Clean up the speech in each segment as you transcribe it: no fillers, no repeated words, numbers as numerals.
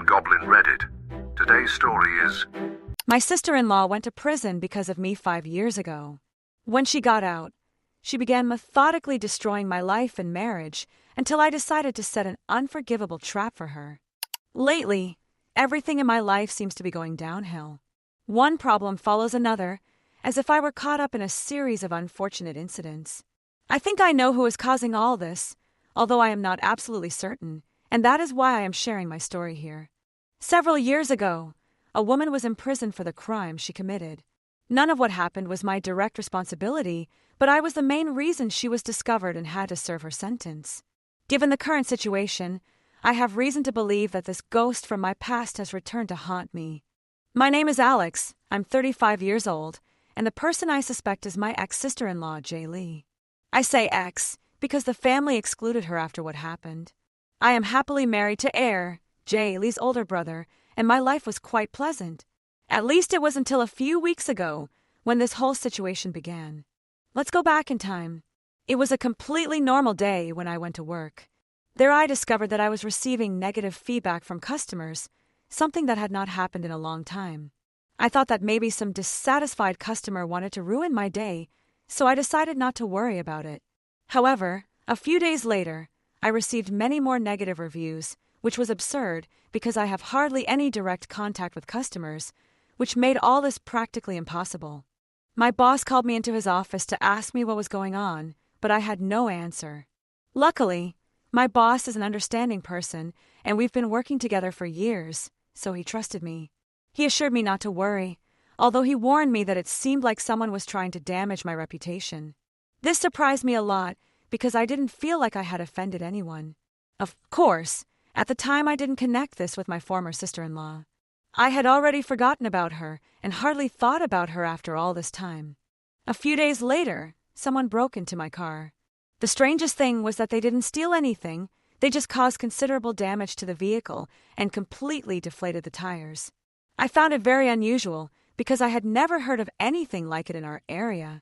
and Goblin Reddit. Today's story is... My sister-in-law went to prison because of me 5 years ago. When she got out, she began methodically destroying my life and marriage until I decided to set an unforgivable trap for her. Lately, everything in my life seems to be going downhill. One problem follows another, as if I were caught up in a series of unfortunate incidents. I think I know who is causing all this, although I am not absolutely certain, and that is why I am sharing my story here. Several years ago, a woman was imprisoned for the crime she committed. None of what happened was my direct responsibility, but I was the main reason she was discovered and had to serve her sentence. Given the current situation, I have reason to believe that this ghost from my past has returned to haunt me. My name is Alex, I'm 35 years old, and the person I suspect is my ex-sister-in-law, Jay Lee. I say ex because the family excluded her after what happened. I am happily married to Air, Jay Lee's older brother, and my life was quite pleasant. At least it was until a few weeks ago when this whole situation began. Let's go back in time. It was a completely normal day when I went to work. There I discovered that I was receiving negative feedback from customers, something that had not happened in a long time. I thought that maybe some dissatisfied customer wanted to ruin my day, so I decided not to worry about it. However, a few days later, I received many more negative reviews, which was absurd because I have hardly any direct contact with customers, which made all this practically impossible. My boss called me into his office to ask me what was going on, but I had no answer. Luckily, my boss is an understanding person, and we've been working together for years, so he trusted me. He assured me not to worry, although he warned me that it seemed like someone was trying to damage my reputation. This surprised me a lot because I didn't feel like I had offended anyone. Of course, at the time I didn't connect this with my former sister-in-law. I had already forgotten about her and hardly thought about her after all this time. A few days later, someone broke into my car. The strangest thing was that they didn't steal anything, they just caused considerable damage to the vehicle and completely deflated the tires. I found it very unusual because I had never heard of anything like it in our area.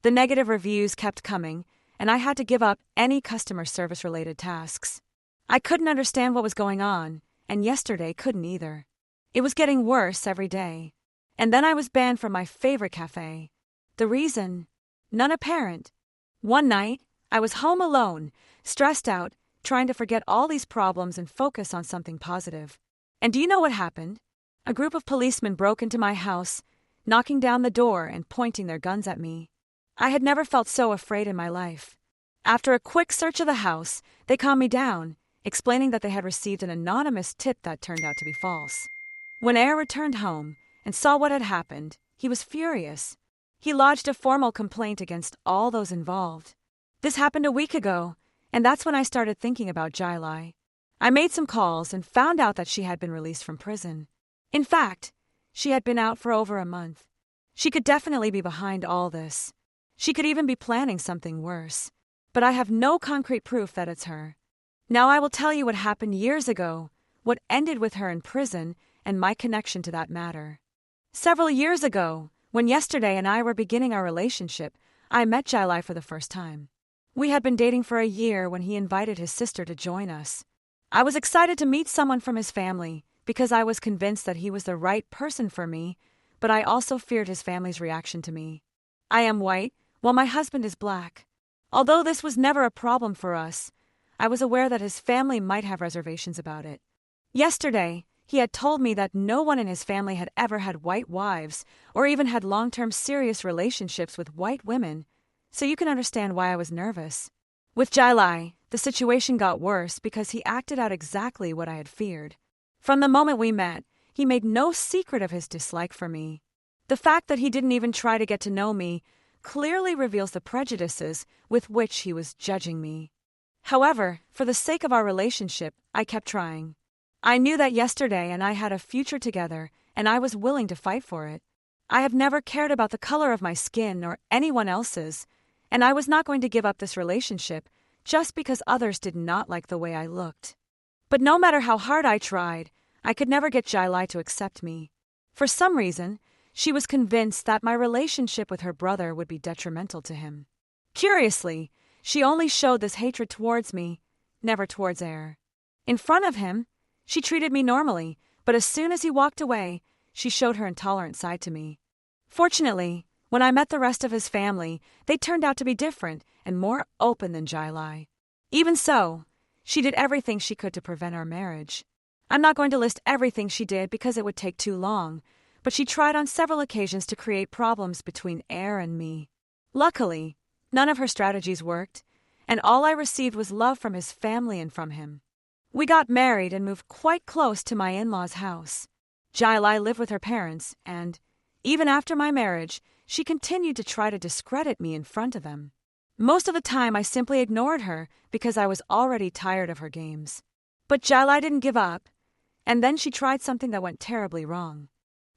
The negative reviews kept coming, and I had to give up any customer service-related tasks. I couldn't understand what was going on, and yesterday couldn't either. It was getting worse every day. And then I was banned from my favorite cafe. The reason? None apparent. One night, I was home alone, stressed out, trying to forget all these problems and focus on something positive. And do you know what happened? A group of policemen broke into my house, knocking down the door and pointing their guns at me. I had never felt so afraid in my life. After a quick search of the house, they calmed me down, explaining that they had received an anonymous tip that turned out to be false. When Air returned home and saw what had happened, he was furious. He lodged a formal complaint against all those involved. This happened a week ago, and that's when I started thinking about Jai Lai. I made some calls and found out that she had been released from prison. In fact, she had been out for over a month. She could definitely be behind all this. She could even be planning something worse. But I have no concrete proof that it's her. Now I will tell you what happened years ago, what ended with her in prison, and my connection to that matter. Several years ago, when Yesterday and I were beginning our relationship, I met Jai Lai for the first time. We had been dating for a year when he invited his sister to join us. I was excited to meet someone from his family because I was convinced that he was the right person for me, but I also feared his family's reaction to me. I am white, while my husband is black. Although this was never a problem for us, I was aware that his family might have reservations about it. Yesterday, he had told me that no one in his family had ever had white wives or even had long-term serious relationships with white women, so you can understand why I was nervous. With Jai Lai, the situation got worse because he acted out exactly what I had feared. From the moment we met, he made no secret of his dislike for me. The fact that he didn't even try to get to know me clearly reveals the prejudices with which he was judging me. However, for the sake of our relationship, I kept trying. I knew that Yesterday and I had a future together, and I was willing to fight for it. I have never cared about the color of my skin or anyone else's, and I was not going to give up this relationship just because others did not like the way I looked. But no matter how hard I tried, I could never get Jai Lai to accept me. For some reason, she was convinced that my relationship with her brother would be detrimental to him. Curiously, she only showed this hatred towards me, never towards Air. In front of him, She treated me normally, but as soon as he walked away, she showed her intolerant side to me. Fortunately, when I met the rest of his family, they turned out to be different and more open than Jai. Even so, she did everything she could to prevent our marriage. I'm not going to list everything she did because it would take too long, but she tried on several occasions to create problems between Air and me. Luckily, none of her strategies worked, and all I received was love from his family and from him. We got married and moved quite close to my in-laws' house. Jai lived with her parents, and, even after my marriage, she continued to try to discredit me in front of them. Most of the time I simply ignored her because I was already tired of her games. But Jai didn't give up, and then she tried something that went terribly wrong.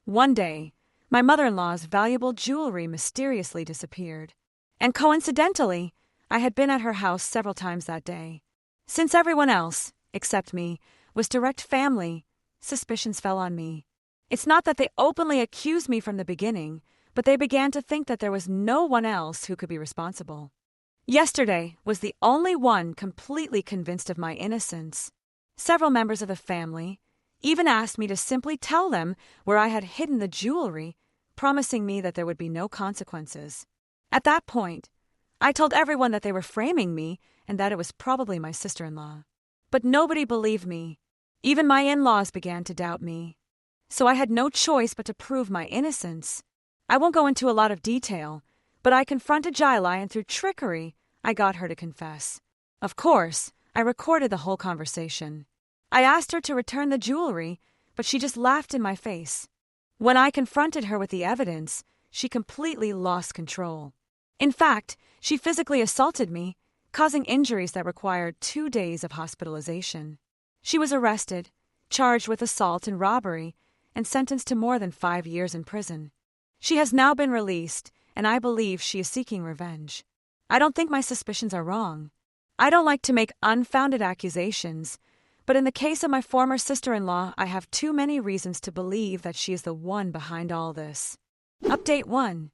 One day, my mother-in-law's valuable jewelry mysteriously disappeared, and coincidentally, I had been at her house several times that day. Since everyone else, except me, was direct family, suspicions fell on me. It's not that they openly accused me from the beginning, but they began to think that there was no one else who could be responsible. Yesterday was the only one completely convinced of my innocence. Several members of the family even asked me to simply tell them where I had hidden the jewelry, promising me that there would be no consequences. At that point, I told everyone that they were framing me and that it was probably my sister-in-law. But nobody believed me. Even my in-laws began to doubt me. So I had no choice but to prove my innocence. I won't go into a lot of detail, but I confronted Jai and through trickery, I got her to confess. Of course, I recorded the whole conversation. I asked her to return the jewelry, but she just laughed in my face. When I confronted her with the evidence, she completely lost control. In fact, she physically assaulted me, causing injuries that required 2 days of hospitalization. She was arrested, charged with assault and robbery, and sentenced to more than 5 years in prison. She has now been released, and I believe she is seeking revenge. I don't think my suspicions are wrong. I don't like to make unfounded accusations, but in the case of my former sister-in-law, I have too many reasons to believe that she is the one behind all this. Update 1.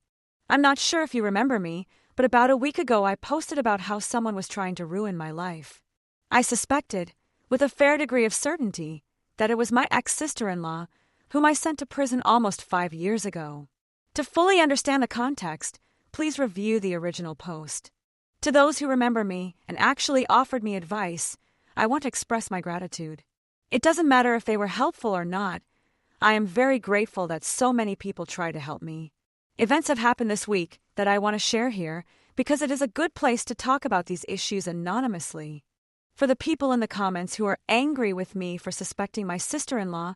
I'm not sure if you remember me, but about a week ago I posted about how someone was trying to ruin my life. I suspected, with a fair degree of certainty, that it was my ex-sister-in-law, whom I sent to prison almost 5 years ago. To fully understand the context, please review the original post. To those who remember me and actually offered me advice, I want to express my gratitude. It doesn't matter if they were helpful or not. I am very grateful that so many people tried to help me. Events have happened this week that I want to share here because it is a good place to talk about these issues anonymously. For the people in the comments who are angry with me for suspecting my sister-in-law,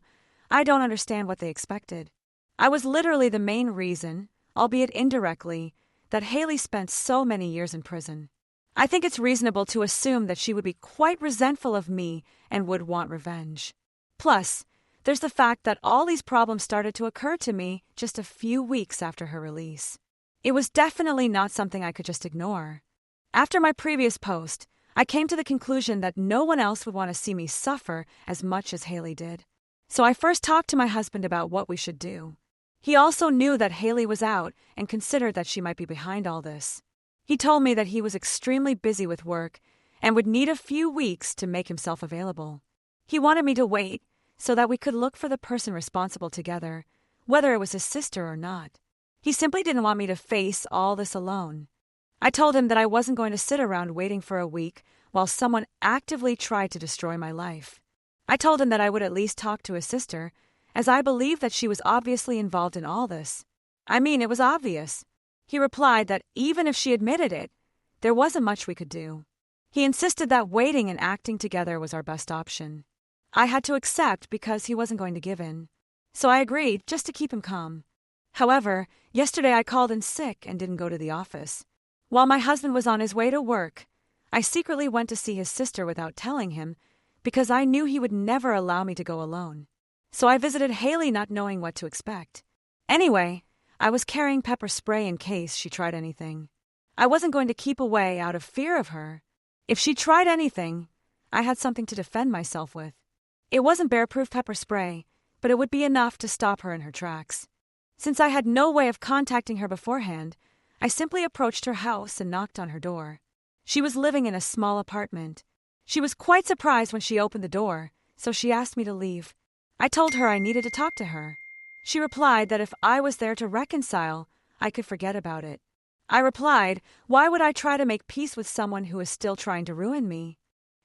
I don't understand what they expected. I was literally the main reason, albeit indirectly, that Haley spent so many years in prison. I think it's reasonable to assume that she would be quite resentful of me and would want revenge. Plus, there's the fact that all these problems started to occur to me just a few weeks after her release. It was definitely not something I could just ignore. After my previous post, I came to the conclusion that no one else would want to see me suffer as much as Haley did. So I first talked to my husband about what we should do. He also knew that Haley was out and considered that she might be behind all this. He told me that he was extremely busy with work and would need a few weeks to make himself available. He wanted me to wait so that we could look for the person responsible together, whether it was his sister or not. He simply didn't want me to face all this alone. I told him that I wasn't going to sit around waiting for a week while someone actively tried to destroy my life. I told him that I would at least talk to his sister, as I believed that she was obviously involved in all this. I mean, it was obvious. He replied that even if she admitted it, there wasn't much we could do. He insisted that waiting and acting together was our best option. I had to accept because he wasn't going to give in. So I agreed just to keep him calm. However, yesterday I called in sick and didn't go to the office. While my husband was on his way to work, I secretly went to see his sister without telling him because I knew he would never allow me to go alone. So I visited Haley not knowing what to expect. Anyway, I was carrying pepper spray in case she tried anything. I wasn't going to keep away out of fear of her. If she tried anything, I had something to defend myself with. It wasn't bear-proof pepper spray, but it would be enough to stop her in her tracks. Since I had no way of contacting her beforehand, I simply approached her house and knocked on her door. She was living in a small apartment. She was quite surprised when she opened the door, so she asked me to leave. I told her I needed to talk to her. She replied that if I was there to reconcile, I could forget about it. I replied, why would I try to make peace with someone who is still trying to ruin me?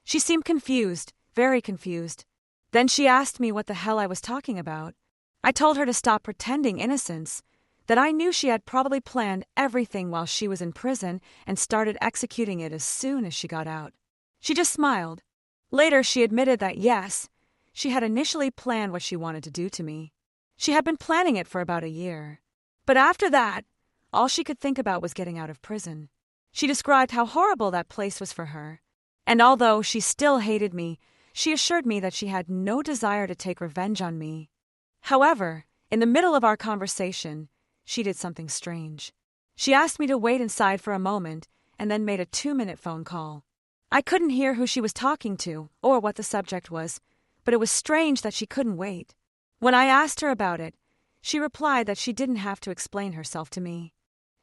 She seemed confused, very confused. Then she asked me what the hell I was talking about. I told her to stop pretending innocence, that I knew she had probably planned everything while she was in prison and started executing it as soon as she got out. She just smiled. Later, she admitted that yes, she had initially planned what she wanted to do to me. She had been planning it for about a year. But after that, all she could think about was getting out of prison. She described how horrible that place was for her. And although she still hated me, she assured me that she had no desire to take revenge on me. However, in the middle of our conversation, she did something strange. She asked me to wait inside for a moment and then made a 2-minute phone call. I couldn't hear who she was talking to or what the subject was, but it was strange that she couldn't wait. When I asked her about it, she replied that she didn't have to explain herself to me.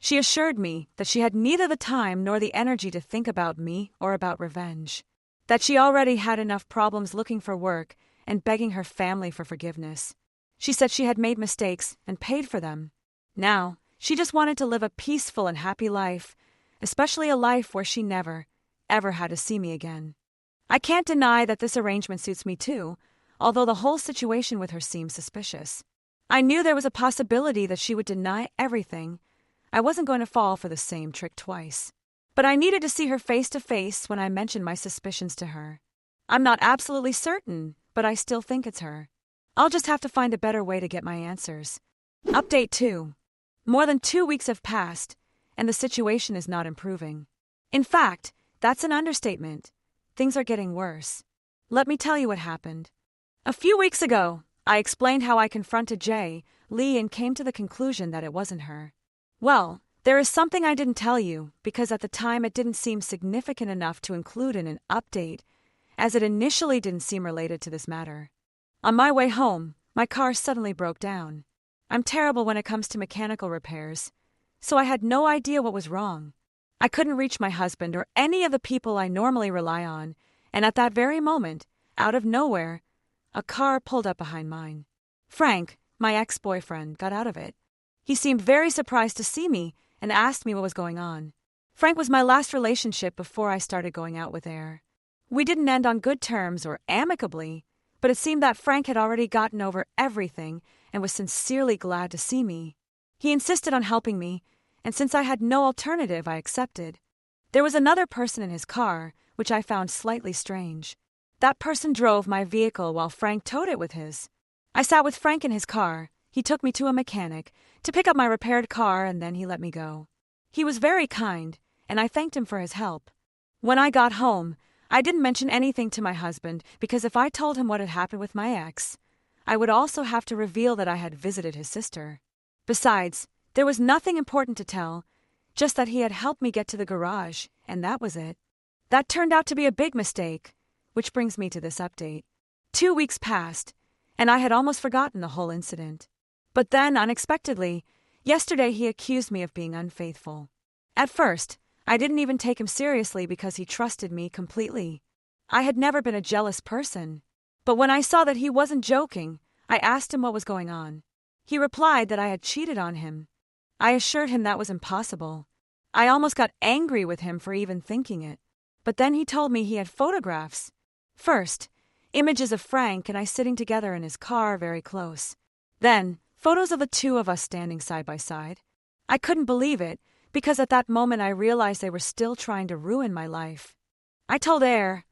She assured me that she had neither the time nor the energy to think about me or about revenge, that she already had enough problems looking for work and begging her family for forgiveness. She said she had made mistakes and paid for them. Now, she just wanted to live a peaceful and happy life, especially a life where she never, ever had to see me again. I can't deny that this arrangement suits me too, although the whole situation with her seemed suspicious. I knew there was a possibility that she would deny everything. I wasn't going to fall for the same trick twice. But I needed to see her face to face when I mentioned my suspicions to her. I'm not absolutely certain, but I still think it's her. I'll just have to find a better way to get my answers. Update 2. More than 2 weeks have passed, and the situation is not improving. In fact, that's an understatement. Things are getting worse. Let me tell you what happened. A few weeks ago, I explained how I confronted Lee and came to the conclusion that it wasn't her. Well, there is something I didn't tell you because at the time it didn't seem significant enough to include in an update, as it initially didn't seem related to this matter. On my way home, my car suddenly broke down. I'm terrible when it comes to mechanical repairs, so I had no idea what was wrong. I couldn't reach my husband or any of the people I normally rely on, and at that very moment, out of nowhere, a car pulled up behind mine. Frank, my ex-boyfriend, got out of it. He seemed very surprised to see me and asked me what was going on. Frank was my last relationship before I started going out with Air. We didn't end on good terms or amicably, but it seemed that Frank had already gotten over everything and was sincerely glad to see me. He insisted on helping me, and since I had no alternative, I accepted. There was another person in his car, which I found slightly strange. That person drove my vehicle while Frank towed it with his. I sat with Frank in his car. He took me to a mechanic to pick up my repaired car, and then he let me go. He was very kind, and I thanked him for his help. When I got home, I didn't mention anything to my husband because if I told him what had happened with my ex, I would also have to reveal that I had visited his sister. Besides, there was nothing important to tell, just that he had helped me get to the garage, and that was it. That turned out to be a big mistake, which brings me to this update. 2 weeks passed, and I had almost forgotten the whole incident. But then, unexpectedly, yesterday he accused me of being unfaithful. At first, I didn't even take him seriously because he trusted me completely. I had never been a jealous person. But when I saw that he wasn't joking, I asked him what was going on. He replied that I had cheated on him. I assured him that was impossible. I almost got angry with him for even thinking it. But then he told me he had photographs. First, images of Frank and I sitting together in his car very close. Then, photos of the two of us standing side by side. I couldn't believe it, because at that moment I realized they were still trying to ruin my life. I told Air,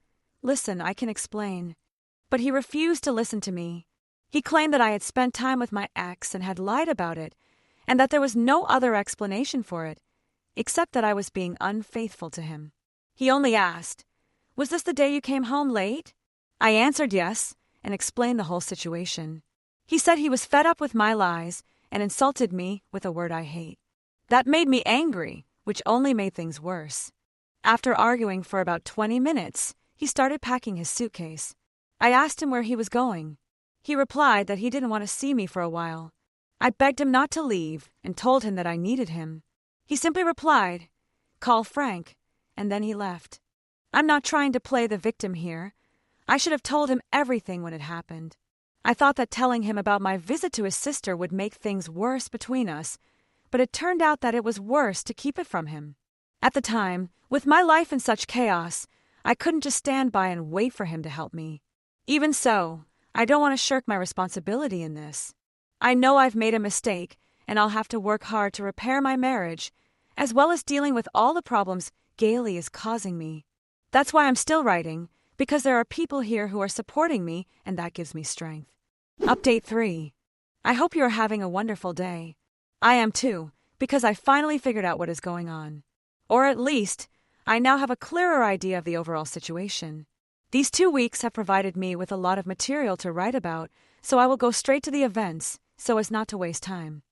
"Listen, I can explain." But he refused to listen to me. He claimed that I had spent time with my ex and had lied about it, and that there was no other explanation for it, except that I was being unfaithful to him. He only asked, "Was this the day you came home late?" I answered yes, and explained the whole situation. He said he was fed up with my lies and insulted me with a word I hate. That made me angry, which only made things worse. After arguing for about 20 minutes, he started packing his suitcase. I asked him where he was going. He replied that he didn't want to see me for a while. I begged him not to leave and told him that I needed him. He simply replied, "Call Frank," and then he left. I'm not trying to play the victim here. I should have told him everything when it happened. I thought that telling him about my visit to his sister would make things worse between us, but it turned out that it was worse to keep it from him. At the time, with my life in such chaos, I couldn't just stand by and wait for him to help me. Even so, I don't want to shirk my responsibility in this. I know I've made a mistake, and I'll have to work hard to repair my marriage, as well as dealing with all the problems Gailey is causing me. That's why I'm still writing, because there are people here who are supporting me, and that gives me strength. Update 3. I hope you are having a wonderful day. I am too, because I finally figured out what is going on. Or at least, I now have a clearer idea of the overall situation. These 2 weeks have provided me with a lot of material to write about, so I will go straight to the events, so as not to waste time.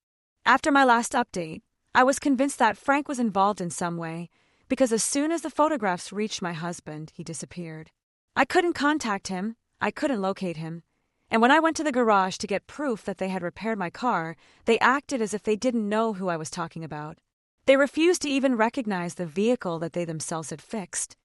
After my last update, I was convinced that Frank was involved in some way, because as soon as the photographs reached my husband, he disappeared. I couldn't contact him, I couldn't locate him, and when I went to the garage to get proof that they had repaired my car, they acted as if they didn't know who I was talking about. They refused to even recognize the vehicle that they themselves had fixed.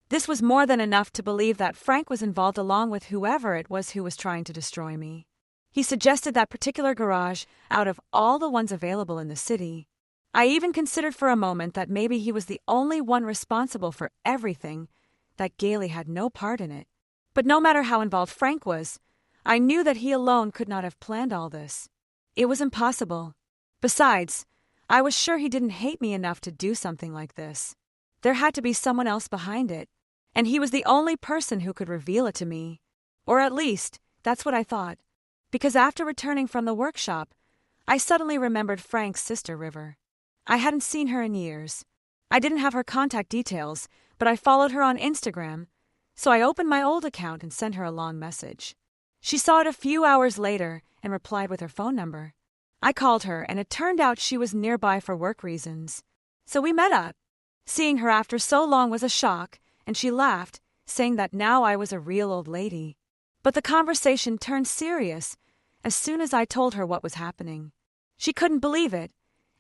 This was more than enough to believe that Frank was involved along with whoever it was who was trying to destroy me. He suggested that particular garage out of all the ones available in the city. I even considered for a moment that maybe he was the only one responsible for everything, that Gailey had no part in it. But no matter how involved Frank was, I knew that he alone could not have planned all this. It was impossible. Besides, I was sure he didn't hate me enough to do something like this. There had to be someone else behind it, and he was the only person who could reveal it to me. Or at least, that's what I thought. Because after returning from the workshop, I suddenly remembered Frank's sister, River. I hadn't seen her in years. I didn't have her contact details, but I followed her on Instagram, so I opened my old account and sent her a long message. She saw it a few hours later and replied with her phone number. I called her, and it turned out she was nearby for work reasons. So we met up. Seeing her after so long was a shock, and she laughed, saying that now I was a real old lady. But the conversation turned serious as soon as I told her what was happening. She couldn't believe it,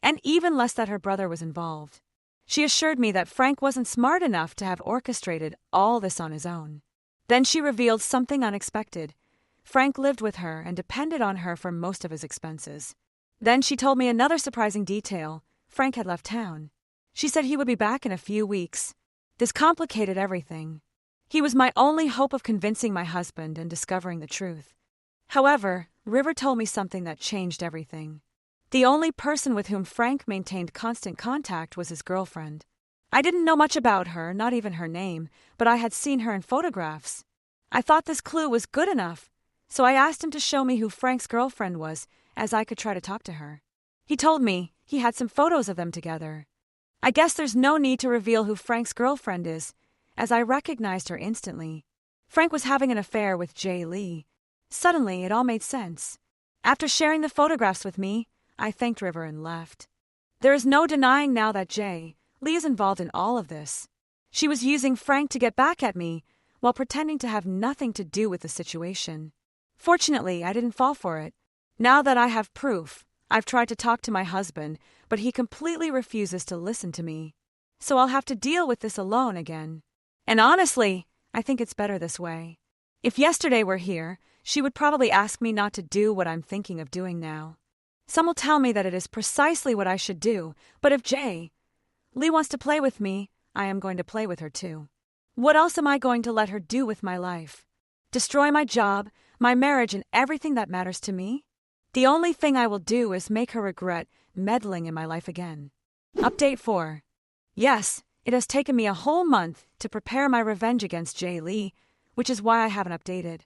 and even less that her brother was involved. She assured me that Frank wasn't smart enough to have orchestrated all this on his own. Then she revealed something unexpected. Frank lived with her and depended on her for most of his expenses. Then she told me another surprising detail. Frank had left town. She said he would be back in a few weeks. This complicated everything. He was my only hope of convincing my husband and discovering the truth. However, River told me something that changed everything. The only person with whom Frank maintained constant contact was his girlfriend. I didn't know much about her, not even her name, but I had seen her in photographs. I thought this clue was good enough, so I asked him to show me who Frank's girlfriend was, as I could try to talk to her. He told me he had some photos of them together. I guess there's no need to reveal who Frank's girlfriend is, as I recognized her instantly. Frank was having an affair with Jay Lee. Suddenly, it all made sense. After sharing the photographs with me, I thanked River and left. There is no denying now that Jay Lee is involved in all of this. She was using Frank to get back at me, while pretending to have nothing to do with the situation. Fortunately, I didn't fall for it. Now that I have proof, I've tried to talk to my husband, but he completely refuses to listen to me. So I'll have to deal with this alone again. And honestly, I think it's better this way. If yesterday were here, she would probably ask me not to do what I'm thinking of doing now. Some will tell me that it is precisely what I should do, but if Jay Lee wants to play with me, I am going to play with her too. What else am I going to let her do with my life? Destroy my job, my marriage, and everything that matters to me? The only thing I will do is make her regret meddling in my life again. Update 4. Yes, it has taken me a whole month to prepare my revenge against Jay Lee, which is why I haven't updated.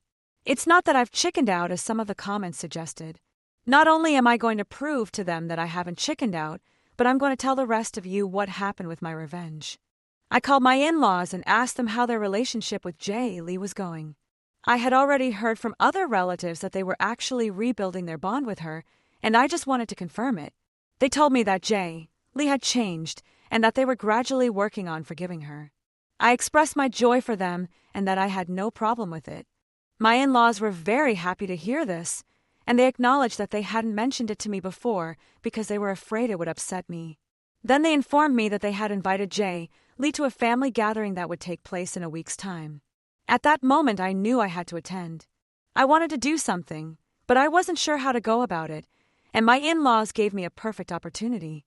It's not that I've chickened out as some of the comments suggested. Not only am I going to prove to them that I haven't chickened out, but I'm going to tell the rest of you what happened with my revenge. I called my in-laws and asked them how their relationship with Jay Lee was going. I had already heard from other relatives that they were actually rebuilding their bond with her, and I just wanted to confirm it. They told me that Jay Lee had changed and that they were gradually working on forgiving her. I expressed my joy for them and that I had no problem with it. My in-laws were very happy to hear this, and they acknowledged that they hadn't mentioned it to me before because they were afraid it would upset me. Then they informed me that they had invited Jay Lee to a family gathering that would take place in a week's time. At that moment, I knew I had to attend. I wanted to do something, but I wasn't sure how to go about it, and my in-laws gave me a perfect opportunity.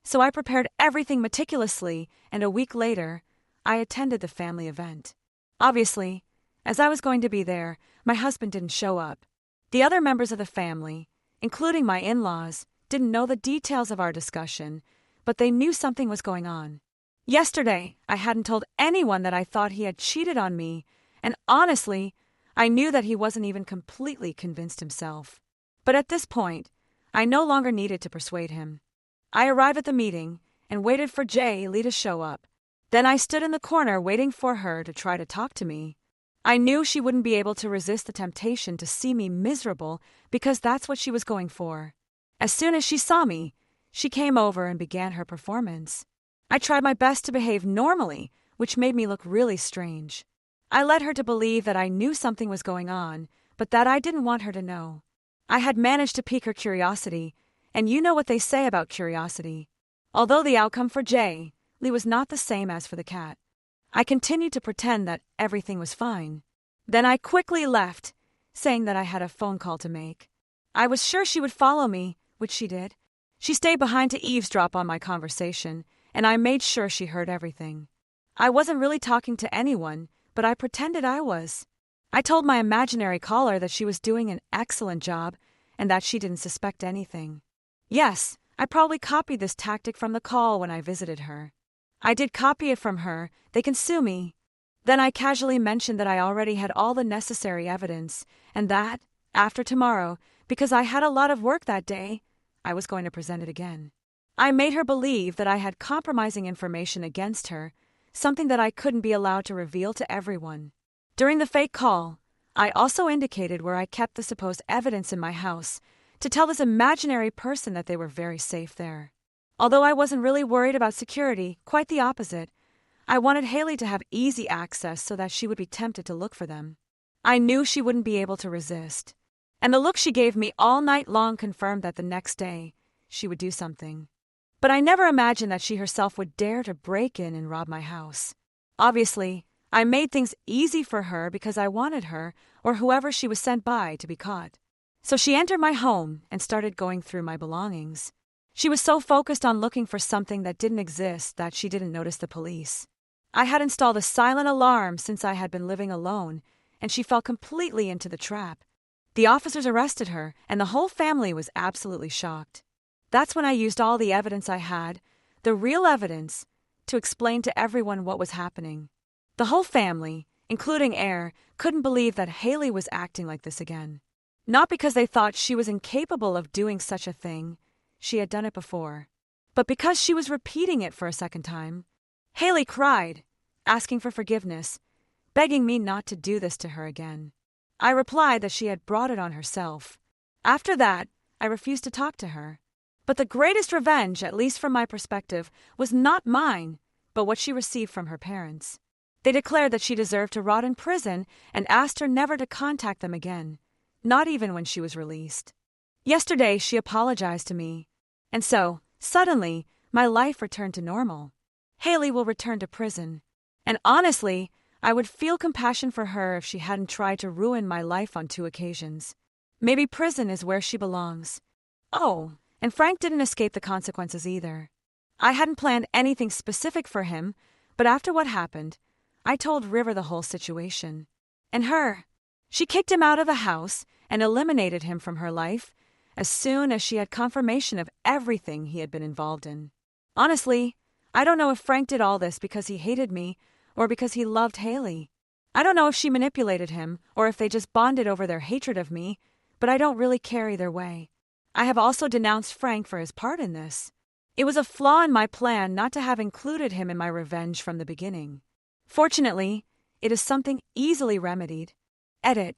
So I prepared everything meticulously, and a week later, I attended the family event. Obviously, as I was going to be there, my husband didn't show up. The other members of the family, including my in-laws, didn't know the details of our discussion, but they knew something was going on. Yesterday, I hadn't told anyone that I thought he had cheated on me, and honestly, I knew that he wasn't even completely convinced himself. But at this point, I no longer needed to persuade him. I arrived at the meeting and waited for Lee to show up. Then I stood in the corner waiting for her to try to talk to me. I knew she wouldn't be able to resist the temptation to see me miserable because that's what she was going for. As soon as she saw me, she came over and began her performance. I tried my best to behave normally, which made me look really strange. I led her to believe that I knew something was going on, but that I didn't want her to know. I had managed to pique her curiosity, and you know what they say about curiosity. Although the outcome for Lee was not the same as for the cat, I continued to pretend that everything was fine. Then I quickly left, saying that I had a phone call to make. I was sure she would follow me, which she did. She stayed behind to eavesdrop on my conversation, and I made sure she heard everything. I wasn't really talking to anyone, but I pretended I was. I told my imaginary caller that she was doing an excellent job and that she didn't suspect anything. Yes, I probably copied this tactic from the call when I visited her. I did copy it from her, they can sue me. Then I casually mentioned that I already had all the necessary evidence, and that, after tomorrow, because I had a lot of work that day, I was going to present it again. I made her believe that I had compromising information against her, something that I couldn't be allowed to reveal to everyone. During the fake call, I also indicated where I kept the supposed evidence in my house to tell this imaginary person that they were very safe there. Although I wasn't really worried about security, quite the opposite, I wanted Haley to have easy access so that she would be tempted to look for them. I knew she wouldn't be able to resist, and the look she gave me all night long confirmed that the next day she would do something. But I never imagined that she herself would dare to break in and rob my house. Obviously, I made things easy for her because I wanted her, or whoever she was sent by, to be caught. So she entered my home and started going through my belongings. She was so focused on looking for something that didn't exist that she didn't notice the police. I had installed a silent alarm since I had been living alone, and she fell completely into the trap. The officers arrested her, and the whole family was absolutely shocked. That's when I used all the evidence I had, the real evidence, to explain to everyone what was happening. The whole family, including Air, couldn't believe that Haley was acting like this again. Not because they thought she was incapable of doing such a thing, she had done it before, but because she was repeating it for a second time. Haley cried, asking for forgiveness, begging me not to do this to her again. I replied that she had brought it on herself. After that, I refused to talk to her. But the greatest revenge, at least from my perspective, was not mine, but what she received from her parents. They declared that she deserved to rot in prison and asked her never to contact them again, not even when she was released. Yesterday, she apologized to me, and so, suddenly, my life returned to normal. Haley will return to prison, and honestly, I would feel compassion for her if she hadn't tried to ruin my life on 2 occasions. Maybe prison is where she belongs. Oh, and Frank didn't escape the consequences either. I hadn't planned anything specific for him, but after what happened, I told River the whole situation. And her. She kicked him out of the house and eliminated him from her life as soon as she had confirmation of everything he had been involved in. Honestly, I don't know if Frank did all this because he hated me or because he loved Haley. I don't know if she manipulated him or if they just bonded over their hatred of me, but I don't really care either way. I have also denounced Frank for his part in this. It was a flaw in my plan not to have included him in my revenge from the beginning. Fortunately, it is something easily remedied. Edit.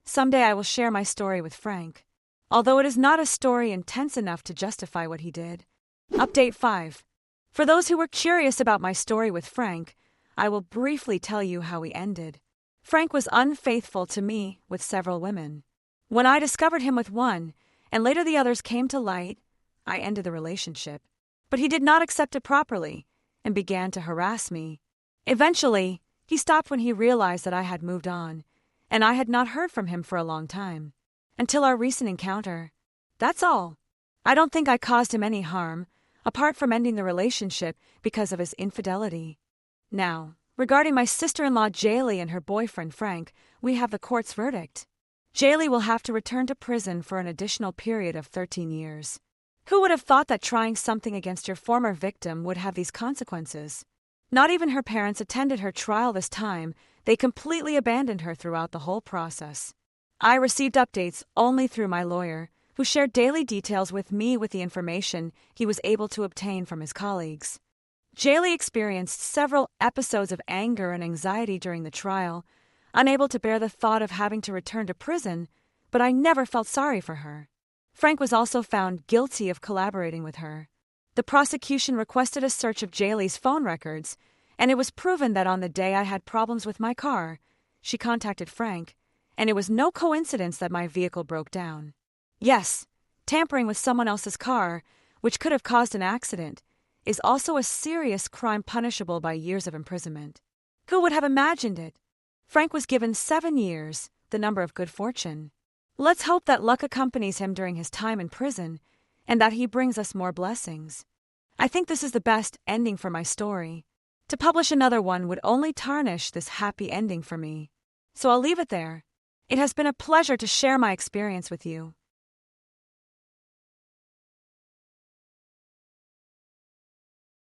Someday I will share my story with Frank, although it is not a story intense enough to justify what he did. Update 5. For those who were curious about my story with Frank, I will briefly tell you how we ended. Frank was unfaithful to me with several women. When I discovered him with one, and later the others came to light, I ended the relationship. But he did not accept it properly and began to harass me. Eventually, He stopped when he realized that I had moved on, and I had not heard from him for a long time. Until our recent encounter. That's all. I don't think I caused him any harm, apart from ending the relationship because of his infidelity. Now, regarding my sister-in-law Jaylee and her boyfriend Frank, we have the court's verdict. Jaylee will have to return to prison for an additional period of 13 years. Who would have thought that trying something against your former victim would have these consequences? Not even her parents attended her trial this time. They completely abandoned her throughout the whole process. I received updates only through my lawyer, who shared daily details with me with the information he was able to obtain from his colleagues. Jaylee experienced several episodes of anger and anxiety during the trial, unable to bear the thought of having to return to prison, but I never felt sorry for her. Frank was also found guilty of collaborating with her. The prosecution requested a search of Jaylee's phone records, and it was proven that on the day I had problems with my car, she contacted Frank, and it was no coincidence that my vehicle broke down. Yes, tampering with someone else's car, which could have caused an accident, is also a serious crime punishable by years of imprisonment. Who would have imagined it? Frank was given 7 years, the number of good fortune. Let's hope that luck accompanies him during his time in prison, and that he brings us more blessings. I think this is the best ending for my story. To publish another one would only tarnish this happy ending for me. So I'll leave it there. It has been a pleasure to share my experience with you.